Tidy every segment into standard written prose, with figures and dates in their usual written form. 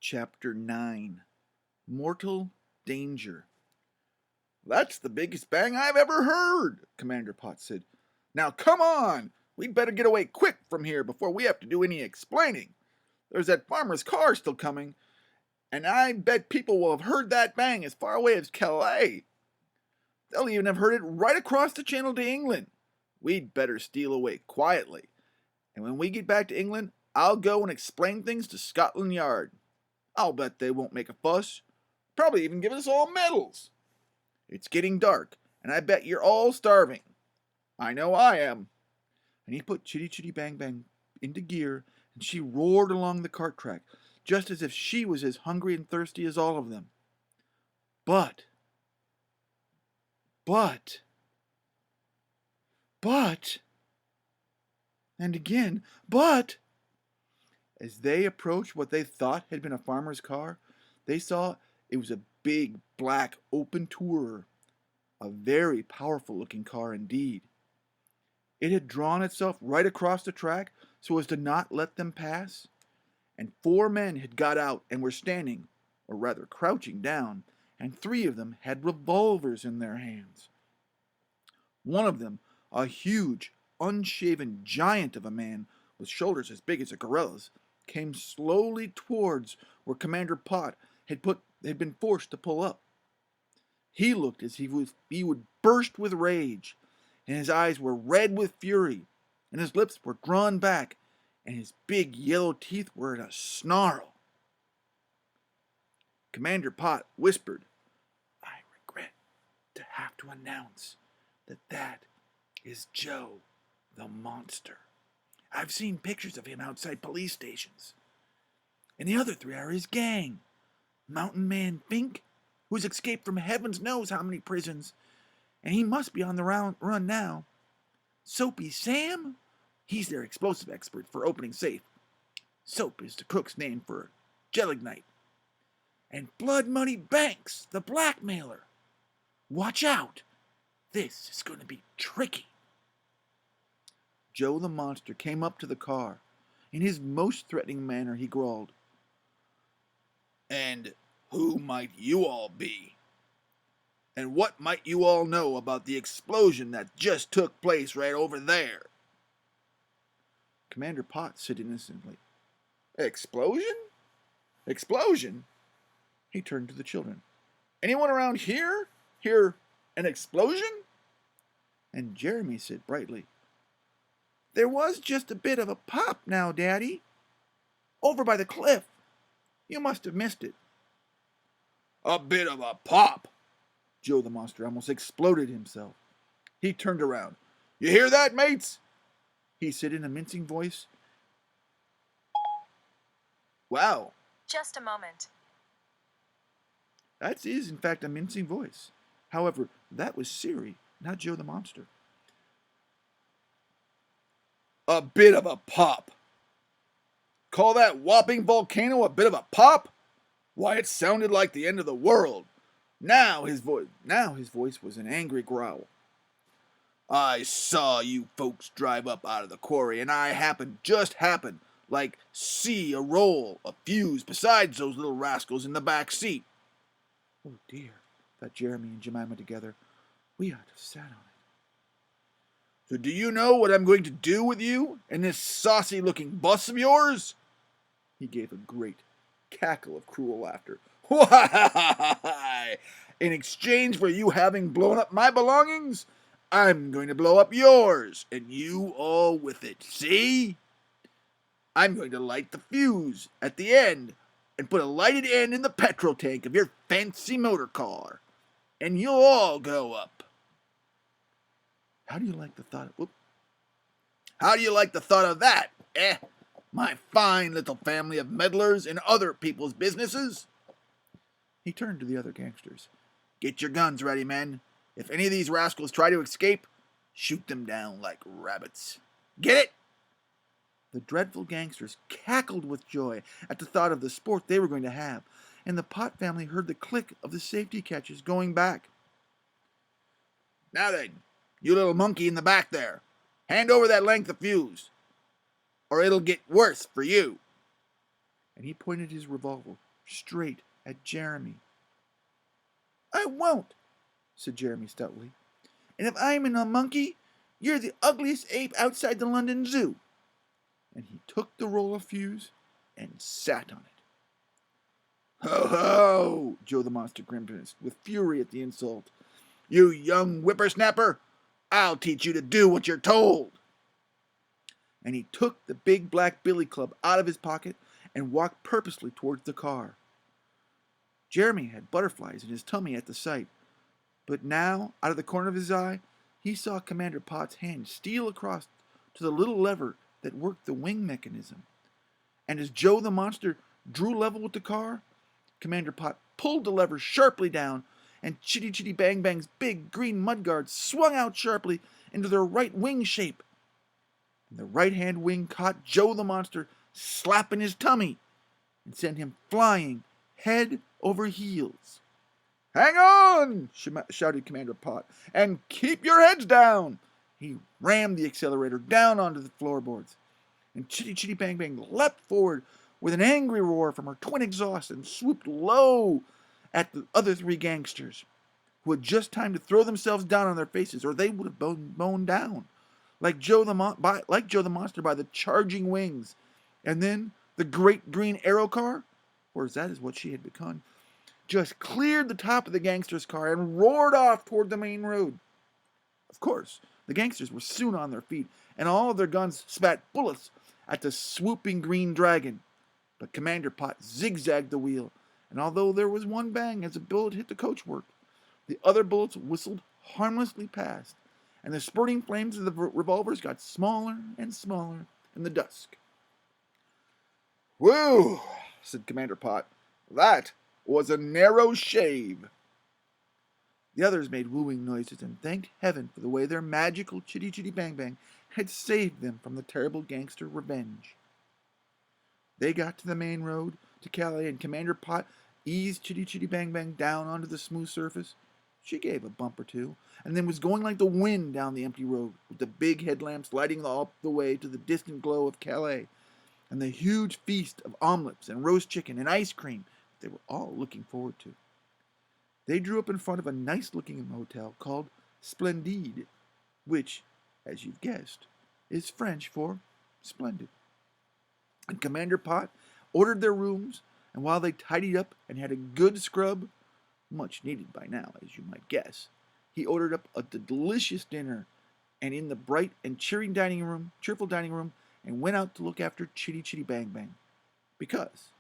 Chapter 9 Mortal Danger. "That's the biggest bang I've ever heard," Commander Potts said. "Now come on! We'd better get away quick from here before we have to do any explaining. There's that farmer's car still coming, and I bet people will have heard that bang as far away as Calais. They'll even have heard it right across the channel to England. We'd better steal away quietly, and when we get back to England, I'll go and explain things to Scotland Yard. I'll bet they won't make a fuss. Probably even give us all medals. It's getting dark, and I bet you're all starving. I know I am." And he put Chitty Chitty Bang Bang into gear, and she roared along the cart track, just as if she was as hungry and thirsty as all of them. But, but, but, and again, but, as they approached what they thought had been a farmer's car, they saw it was a big, black, open tourer, a very powerful-looking car indeed. It had drawn itself right across the track so as to not let them pass, and 4 men had got out and were standing, or rather crouching down, and 3 of them had revolvers in their hands. One of them, a huge, unshaven giant of a man with shoulders as big as a gorilla's, came slowly towards where Commander Pot had been forced to pull up. He looked as if he would burst with rage, and his eyes were red with fury, and his lips were drawn back, and his big yellow teeth were in a snarl. Commander Pot whispered, "I regret to have to announce that is Joe the Monster. I've seen pictures of him outside police stations. And the other 3 are his gang. Mountain Man Fink, who's escaped from heavens knows how many prisons, and he must be on the run now. Soapy Sam, he's their explosive expert for opening safe. Soap is the cook's name for gelignite. And Blood Money Banks, the blackmailer. Watch out! This is going to be tricky." Joe the Monster came up to the car. In his most threatening manner, he growled, "And who might you all be? And what might you all know about the explosion that just took place right over there?" Commander Potts said innocently, "Explosion? Explosion?" He turned to the children. "Anyone around here hear an explosion?" And Jeremy said brightly, "There was just a bit of a pop now, Daddy. Over by the cliff. You must have missed it." "A bit of a pop!" Joe the Monster almost exploded himself. He turned around. "You hear that, mates?" he said in a mincing voice. "Wow. Just a moment." That is, in fact, a mincing voice. However, that was Siri, not Joe the Monster. "A bit of a pop. Call that whopping volcano a bit of a pop? Why, it sounded like the end of the world." Now his voice was an angry growl. "I saw you folks drive up out of the quarry, and I just happened, like see a roll, a fuse besides those little rascals in the back seat." Oh dear, thought Jeremy and Jemima together. We ought to have sat on it. "So do you know what I'm going to do with you and this saucy-looking bus of yours?" He gave a great cackle of cruel laughter. "Why, in exchange for you having blown up my belongings, I'm going to blow up yours, and you all with it, see? I'm going to light the fuse at the end and put a lighted end in the petrol tank of your fancy motor car, and you'll all go up. How do you like the thought of that, eh? My fine little family of meddlers in other people's businesses?" He turned to the other gangsters. "Get your guns ready, men. If any of these rascals try to escape, shoot them down like rabbits. Get it?" The dreadful gangsters cackled with joy at the thought of the sport they were going to have, and the Pot family heard the click of the safety catches going back. "Now then, you little monkey in the back there, hand over that length of fuse, or it'll get worse for you." And he pointed his revolver straight at Jeremy. "I won't," said Jeremy stoutly. "And if I'm a monkey, you're the ugliest ape outside the London Zoo." And he took the roll of fuse and sat on it. "Ho, ho!" Joe the Monster grimaced with fury at the insult. "You young whippersnapper! I'll teach you to do what you're told." And he took the big black billy club out of his pocket and walked purposely towards the car. Jeremy had butterflies in his tummy at the sight, but now, out of the corner of his eye, he saw Commander Pot's hand steal across to the little lever that worked the wing mechanism. And as Joe the Monster drew level with the car, Commander Pot pulled the lever sharply down, and Chitty Chitty Bang Bang's big green mudguards swung out sharply into their right wing shape. And the right-hand wing caught Joe the Monster slap in his tummy and sent him flying head over heels. "Hang on!" shouted Commander Pot, "and keep your heads down!" He rammed the accelerator down onto the floorboards, and Chitty Chitty Bang Bang leapt forward with an angry roar from her twin exhausts and swooped low at the other three gangsters, who had just time to throw themselves down on their faces, or they would have been mown down, like Joe the Monster by the charging wings. And then the great green arrow car, or that is what she had become, just cleared the top of the gangster's car and roared off toward the main road. Of course, the gangsters were soon on their feet, and all of their guns spat bullets at the swooping green dragon. But Commander Pot zigzagged the wheel, and although there was one bang as a bullet hit the coachwork, the other bullets whistled harmlessly past, and the spurting flames of the revolvers got smaller and smaller in the dusk. "Whew," said Commander Pot. "That was a narrow shave." The others made wooing noises and thanked heaven for the way their magical Chitty Chitty Bang Bang had saved them from the terrible gangster revenge. They got to the main road to Calais, and Commander Pot eased Chitty Chitty Bang Bang down onto the smooth surface. She gave a bump or two, and then was going like the wind down the empty road, with the big headlamps lighting up the way to the distant glow of Calais, and the huge feast of omelets and roast chicken and ice cream they were all looking forward to. They drew up in front of a nice-looking hotel called Splendide, which, as you've guessed, is French for splendid. And Commander Pot ordered their rooms, and while they tidied up and had a good scrub, much needed by now, as you might guess, he ordered up a delicious dinner, and in the bright and cheerful dining room, and went out to look after Chitty Chitty Bang Bang. Because,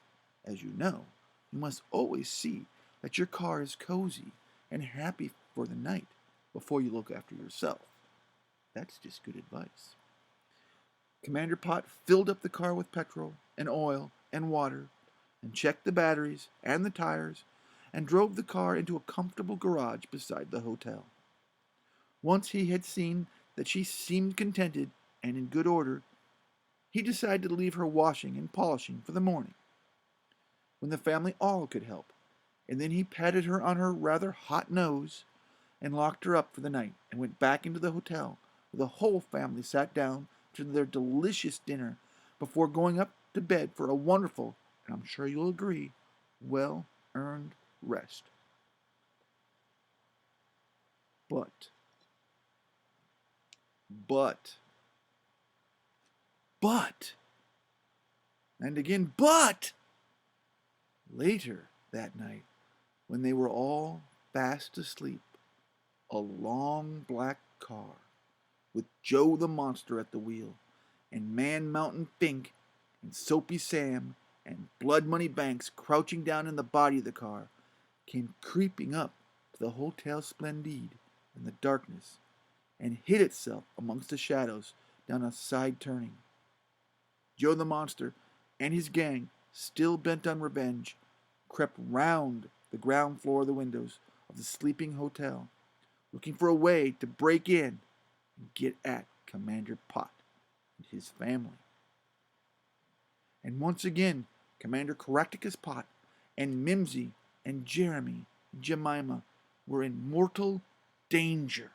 as you know, you must always see that your car is cozy and happy for the night before you look after yourself. That's just good advice. Commander Pot filled up the car with petrol and oil and water, and checked the batteries and the tires, and drove the car into a comfortable garage beside the hotel. Once he had seen that she seemed contented and in good order, he decided to leave her washing and polishing for the morning, when the family all could help, and then he patted her on her rather hot nose and locked her up for the night and went back into the hotel, where the whole family sat down to their delicious dinner before going up to bed for a wonderful, and I'm sure you'll agree, well-earned rest. But, and again, later that night, when they were all fast asleep, a long black car, with Joe the Monster at the wheel, and Man Mountain Fink, and Soapy Sam, and Blood Money Banks crouching down in the body of the car, came creeping up to the Hotel Splendide in the darkness, and hid itself amongst the shadows down a side turning. Joe the Monster and his gang, still bent on revenge, crept round the ground floor of the windows of the sleeping hotel, looking for a way to break in and get at Commander Pot and his family. And once again, Commander Caractacus Pot and Mimsy and Jeremy and Jemima were in mortal danger.